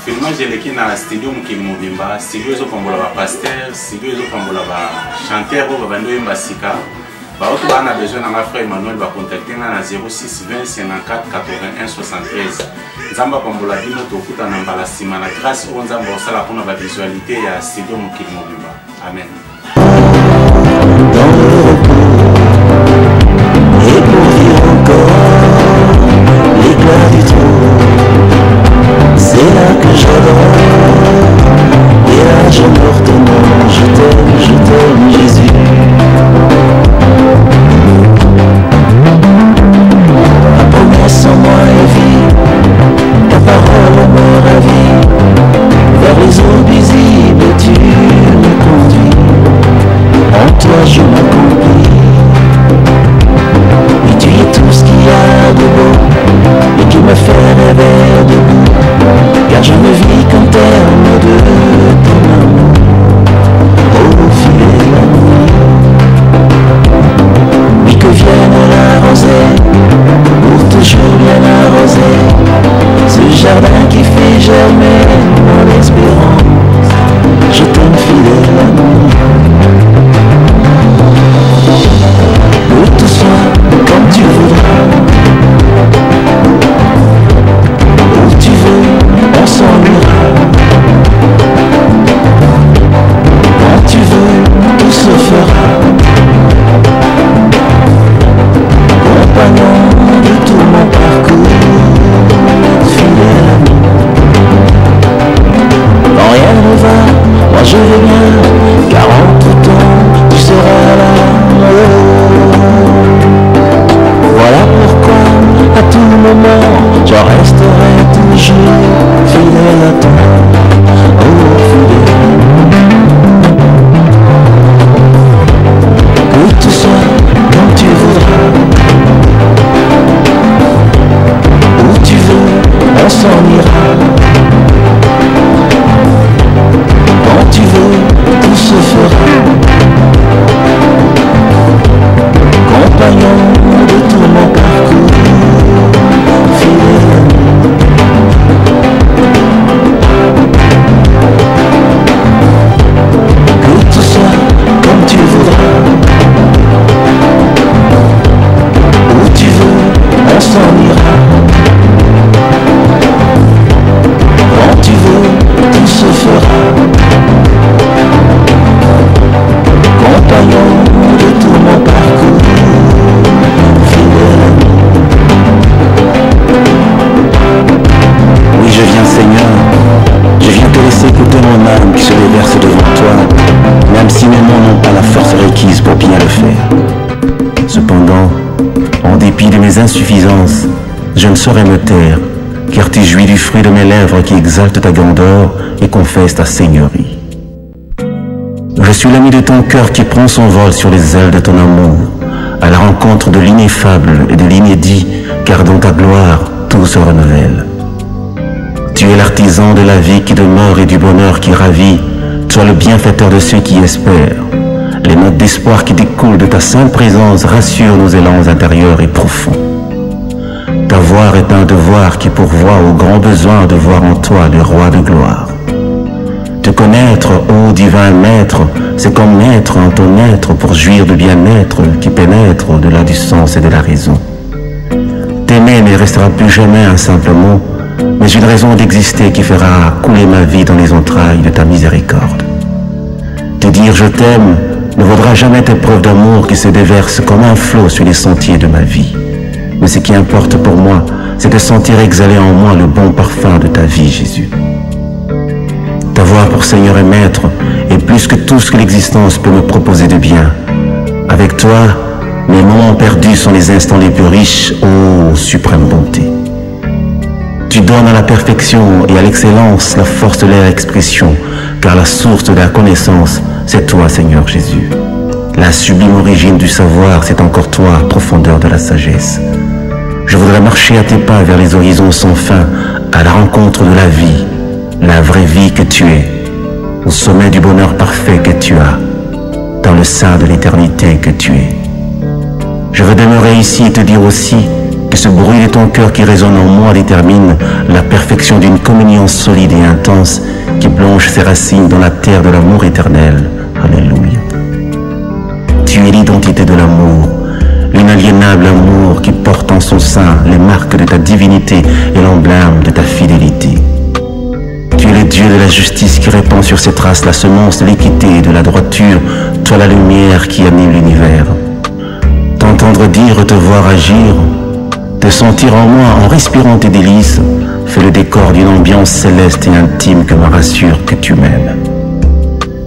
Filmage na studio mukili mobimba, studio zo pambola ba pasteur, studio zo pambola ba chanteur ba bando yemba sika. Ba auto bana besoin na frère Emmanuel ba contacter na 06 20 54 81 73. Nzamba pambola bino tokuta na mbala sima na grâce o nzamba osala pona ba visualité ya studio mukili mobimba. Amen. Et pour vivre encore l'éclat du trône, c'est là que j'adore. Et là je me retourne, je t'aime Jésus. Ta promesse en moi est vie, ta parole me ravit. Vers les eaux visibles tu me conduis, en toi je m'accomplis. Et tu es tout ce qu'il y a de beau et qui me fait rêver debout, car je ne vis qu'en termes de ton amour. Au fil de la nuit, oui, que vienne la rosée pour toujours bien arroser ce jardin qui fait germer mon espérance. Je t'aime fidèle à nuit. Que tout soit comme tu voudras, où tu veux, on s'en ira. Quand tu veux, tout se fera. Compagnon de tout mon parcours, fidèle ami. Quand rien ne va, moi je vais bien, car en tout temps, tu seras là. Voilà pourquoi, à tout moment, je resterai toujours fidèle à toi. Oh, fidèle. Que tout soit comme tu voudras, où tu veux, on s'en ira. Quand tu veux, tout se fera. Compagnon de tout mon parcours, fidèle ami. Que tout soit comme tu voudras, où tu veux, on s'en ira. Quand tu veux, tout se fera. Compagnon de tout mon parcours, fidèle ami. Oui, je viens Seigneur, je viens te laisser écouter mon âme qui se déverse devant toi, même si mes mains n'ont pas la force requise pour bien le faire. Cependant, en dépit de mes insuffisances, je ne saurais me taire, car tu jouis du fruit de mes lèvres qui exaltent ta grandeur et confessent ta seigneurie. Je suis l'ami de ton cœur qui prend son vol sur les ailes de ton amour, à la rencontre de l'ineffable et de l'inédit, car dans ta gloire, tout se renouvelle. Tu es l'artisan de la vie qui demeure et du bonheur qui ravit. Toi le bienfaiteur de ceux qui espèrent. Les notes d'espoir qui découlent de ta sainte présence rassurent nos élans intérieurs et profonds. Ta voix est un devoir qui pourvoit au grand besoin de voir en toi le roi de gloire. Te connaître, ô divin maître, c'est comme naître en ton être pour jouir de bien-être qui pénètre au-delà du sens et de la raison. T'aimer ne restera plus jamais un simple mot, mais une raison d'exister qui fera couler ma vie dans les entrailles de ta miséricorde. Te dire je t'aime ne vaudra jamais tes preuves d'amour qui se déversent comme un flot sur les sentiers de ma vie. Mais ce qui importe pour moi, c'est de sentir exhaler en moi le bon parfum de ta vie, Jésus. T'avoir pour Seigneur et Maître est plus que tout ce que l'existence peut me proposer de bien. Avec toi, mes moments perdus sont les instants les plus riches, ô suprême bonté. Tu donnes à la perfection et à l'excellence la force de leur expression, car la source de la connaissance, c'est toi, Seigneur Jésus. La sublime origine du savoir, c'est encore toi, profondeur de la sagesse. Je voudrais marcher à tes pas vers les horizons sans fin, à la rencontre de la vraie vie que tu es, au sommet du bonheur parfait que tu as, dans le sein de l'éternité que tu es. Je veux demeurer ici et te dire aussi que ce bruit de ton cœur qui résonne en moi détermine la perfection d'une communion solide et intense qui plonge ses racines dans la terre de l'amour éternel. Alléluia. Tu es l'identité de l'amour, l'inaliénable amour qui porte en son sein les marques de ta divinité et l'emblème de ta fidélité. Tu es le Dieu de la justice qui répand sur ses traces la semence de l'équité et de la droiture, toi la lumière qui anime l'univers. T'entendre dire, te voir agir, te sentir en moi en respirant tes délices, fait le décor d'une ambiance céleste et intime que me rassure que tu m'aimes.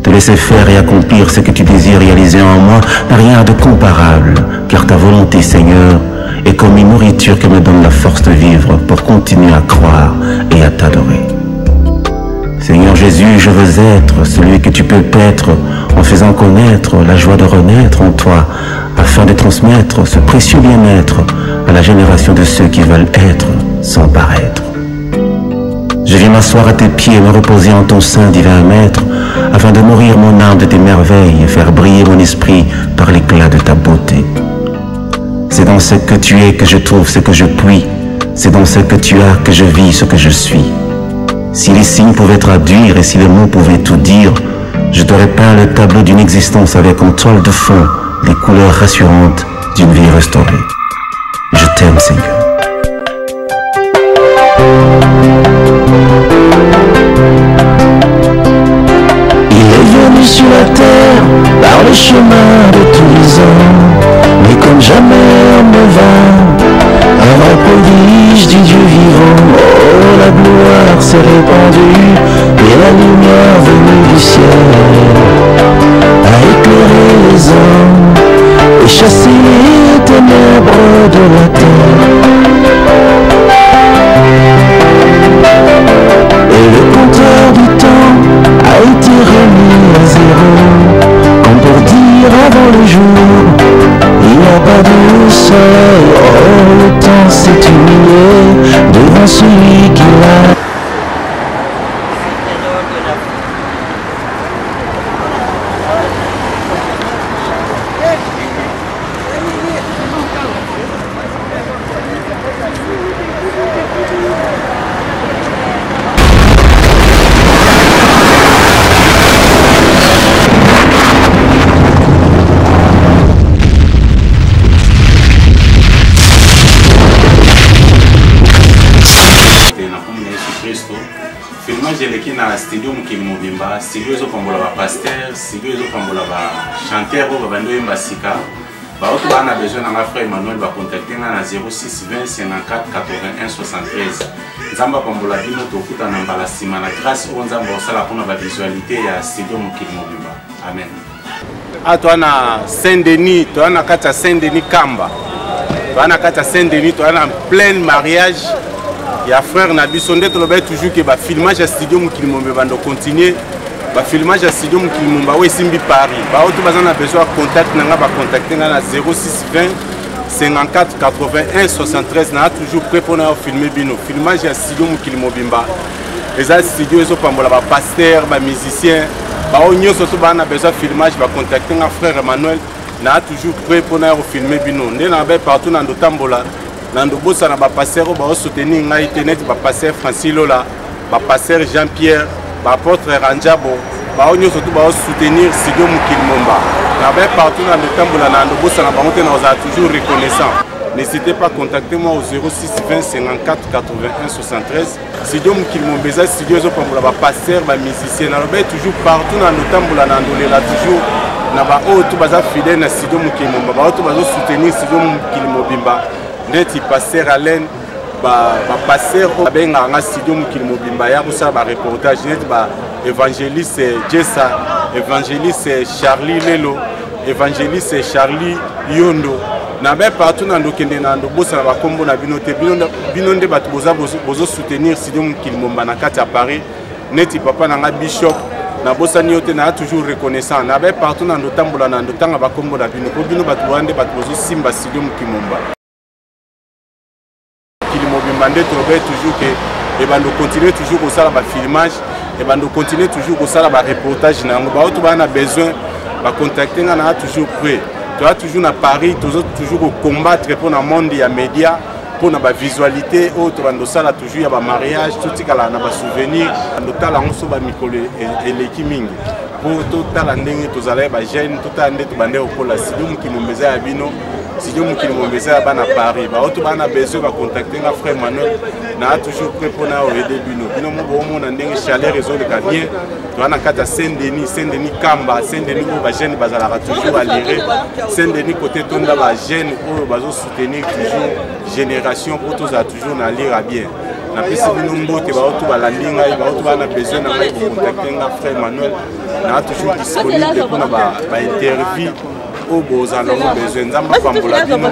Te laisser faire et accomplir ce que tu désires réaliser en moi n'a rien de comparable, car ta volonté, Seigneur, est comme une nourriture qui me donne la force de vivre pour continuer à croire et à t'adorer. Seigneur Jésus, je veux être celui que tu peux être en faisant connaître la joie de renaître en toi, afin de transmettre ce précieux bien-être à la génération de ceux qui veulent être sans paraître. Je viens m'asseoir à tes pieds et me reposer en ton sein, divin Maître, afin de nourrir mon âme de tes merveilles et faire briller mon esprit par l'éclat de ta beauté. C'est dans ce que tu es que je trouve ce que je puis, c'est dans ce que tu as que je vis ce que je suis. Si les signes pouvaient traduire et si les mots pouvaient tout dire, je t'aurais peint le tableau d'une existence avec en toile de fond les couleurs rassurantes d'une vie restaurée. Je t'aime, Seigneur. Il est venu sur la terre par le chemin de tous les hommes, mais comme jamais homme ne vint, un vrai prodige du Dieu vivant. Oh, la gloire s'est répandue et la lumière venue du ciel a éclairé les hommes et chassé les ténèbres de la terre. Et le compteur du temps a été remis à zéro, comme pour dire avant le jour, il n'y a pas de soleil. Oh, le temps s'est humilié devant celui qui l'a. Studio Mukili Mobimba, studio zo kombola ba pasteur, studio zo kombola ba chanteur ba bando yemba sika. Ba auto ba na besoin na frère Emmanuel ba contacter na 06 20 54 81 73. Nzamba kombola bino to kuta na mbala sima na grâce o nzamba osala pona ba visualité ya studio Mukili Mobimba. Amen. Ato na Saint-Denis, to na kata Saint-Denis Kamba. To na kata Saint-Denis, to na plein mariage. Il y a frère Nabiso nde toloba toujours que ba filmage à studio Mukili Mobimba bando continuer ba filmage à studio Mukili Mobimba we simbi Paris ba auto bazana besoin contact nanga ba contacter na 06 20 54 81 73 na toujours prêt pour na filmer bino filmage à studio Mukili Mobimba les studio ezo pambola ba pasteur ba musicien ba onyo surtout ba na besoin filmage ba contacter na frère Emmanuel na toujours prêt pour na filmer bino nde na ba partout na ndotambola. Nando bosa na ba pasteur ba soutenir ngai internet ba pasteur Francis Lola ba pasteur Jean-Pierre ba apôtre Ranjabo ba onyo surtout ba soutenir studio Mukili Mobimba na ba partout na Tambola nando bosa na ba monter na za toujours reconnaissant. N'hésitez pas à contacter moi au 06 20 54 81 73. Studio Mukili Mobimba studio zo pambola ba pasteur ba musicien na ba toujours partout na Tambola nando lela toujours na ba o tout baza fidèle na studio Mukili Mobimba ba to bazo soutenir studio Mukili Mobimba. Neti pasteur Alain ba pasteur benga nga studio Mukili Mobimba ya bosa ba reportage net ba évangéliste Jessa évangéliste Charlie Lelo évangéliste Charlie Yondo na be partout na ndokende na ndobosa na bakombo na bino te bino nde bato bozo soutenir Sidio Mukilimomba na kati ya Paris neti papa na nga Bishop na bosani yote na toujours reconnaissant na be partout na ndotambola na ndotanga bakombo na bino ko bino bato bande bato bozo simba Sidio Mukilimomba Mukilimomba nde tobe toujours que et bando continuer toujours au sala ba filmage et bando continuer toujours au sala ba reportage na ngo ba auto ba na besoin ba contacter na toujours prêt. Tu as toujours à Paris, toujours au combattre pour le monde des médias, pour la visualité, autre ça là toujours il y a un mariage, tout ce qui a un souvenir, tout là on se bat Mikolo et l'équiming. Pour tout là ndenge tous allez ba jeune, tout là ndé tout bandé au pôle Sidio Mukilimomba à Bino, Sidio Mukilimomba à Paris. Ba autre ba na besoin ba contacter na frère Manuel, na toujours prêt pour na aider Bino. Bino mo bo mo ndenge chaleur réseau de bien. Tu as un Saint-Denis, Kamba, Saint-Denis où les jeunes sont toujours à lire. Saint-Denis côté de la jeune où ils soutenir toujours génération pour tous à toujours à lire bien. Na pesi binombo te ba otu ba landinga ba otu ba na besoin na mai contacter nga frère Manuel na toujours disponible pour na ba interview au besoin na besoin nzamba pambola bino.